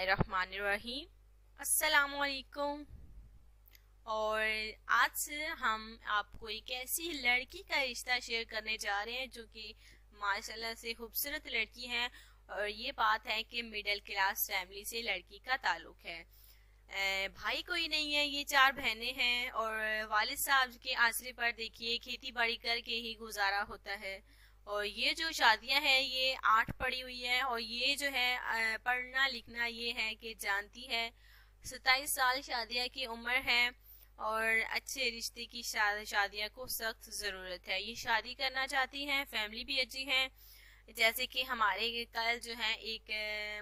बिस्मिल्लाहिर्रहमानिर्रहीम। अस्सलामुअलैकुम। और आज हम आपको एक ऐसी लड़की का रिश्ता शेयर करने जा रहे हैं जो कि माशाल्लाह से खूबसूरत लड़की है। और ये बात है कि मिडिल क्लास फैमिली से लड़की का ताल्लुक है। भाई कोई नहीं है, ये 4 बहनें हैं और वालिद साहब के आसरे पर देखिए खेती बाड़ी करके ही गुजारा होता है। और ये जो शादियां हैं ये 8 पढ़ी हुई है और ये जो है पढ़ना लिखना ये है कि जानती है। 27 साल शादिया की उम्र है और अच्छे रिश्ते की शादिया को सख्त ज़रूरत है। ये शादी करना चाहती हैं, फैमिली भी अच्छी है। जैसे कि हमारे कल जो है एक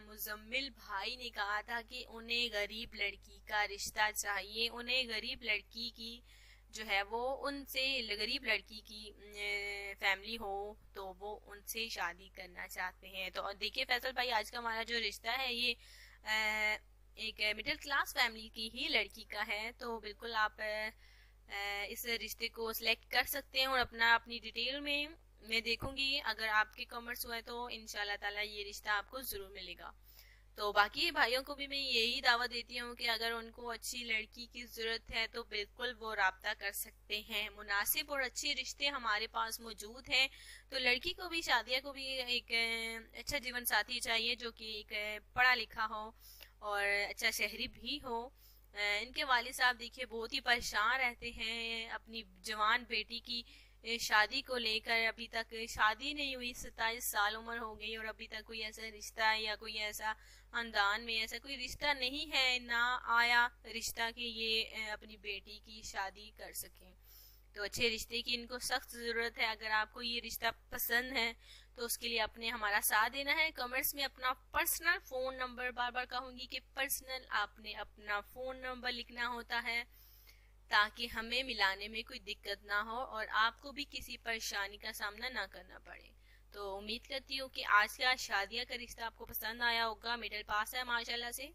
मुजम्मिल भाई ने कहा था कि उन्हें गरीब लड़की का रिश्ता चाहिए, उन्हें गरीब लड़की की जो है वो उनसे गरीब लड़की की फैमिली हो तो वो उनसे शादी करना चाहते हैं। तो देखिए फैसल भाई, आज का हमारा जो रिश्ता है ये एक मिडिल क्लास फैमिली की ही लड़की का है। तो बिल्कुल आप इस रिश्ते को सिलेक्ट कर सकते हैं और अपनी डिटेल में मैं देखूंगी। अगर आपके कमेंट्स हुए तो इंशाल्लाह ताला ये रिश्ता आपको जरूर मिलेगा। तो बाकी भाइयों को भी मैं यही दावत देती हूँ कि अगर उनको अच्छी लड़की की जरूरत है तो बिल्कुल वो राब्ता कर सकते हैं। मुनासिब और अच्छे रिश्ते हमारे पास मौजूद हैं। तो लड़की को भी शादिया को भी एक अच्छा जीवन साथी चाहिए जो कि एक पढ़ा लिखा हो और अच्छा शहरी भी हो। इनके वालिद साहब देखिए बहुत ही परेशान रहते हैं अपनी जवान बेटी की शादी को लेकर। अभी तक शादी नहीं हुई, 27 साल उम्र हो गई और अभी तक कोई ऐसा रिश्ता या कोई ऐसा खानदान में ऐसा कोई रिश्ता नहीं है, ना आया रिश्ता कि ये अपनी बेटी की शादी कर सकें। तो अच्छे रिश्ते की इनको सख्त जरूरत है। अगर आपको ये रिश्ता पसंद है तो उसके लिए आपने हमारा साथ देना है। कमेंट्स में अपना पर्सनल फोन नंबर, बार बार कहूंगी कि पर्सनल आपने अपना फोन नंबर लिखना होता है ताकि हमें मिलाने में कोई दिक्कत ना हो और आपको भी किसी परेशानी का सामना ना करना पड़े। तो उम्मीद करती हूँ कि आज का शादिया का रिश्ता आपको पसंद आया होगा। मिडिल पास है माशाल्लाह से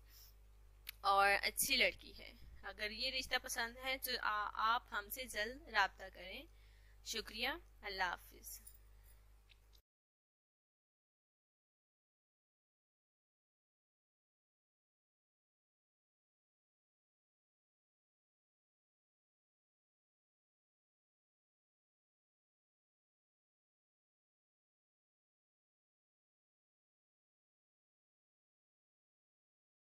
और अच्छी लड़की है। अगर ये रिश्ता पसंद है तो आप हमसे जल्द राब्ता करें। शुक्रिया, अल्लाह हाफिज।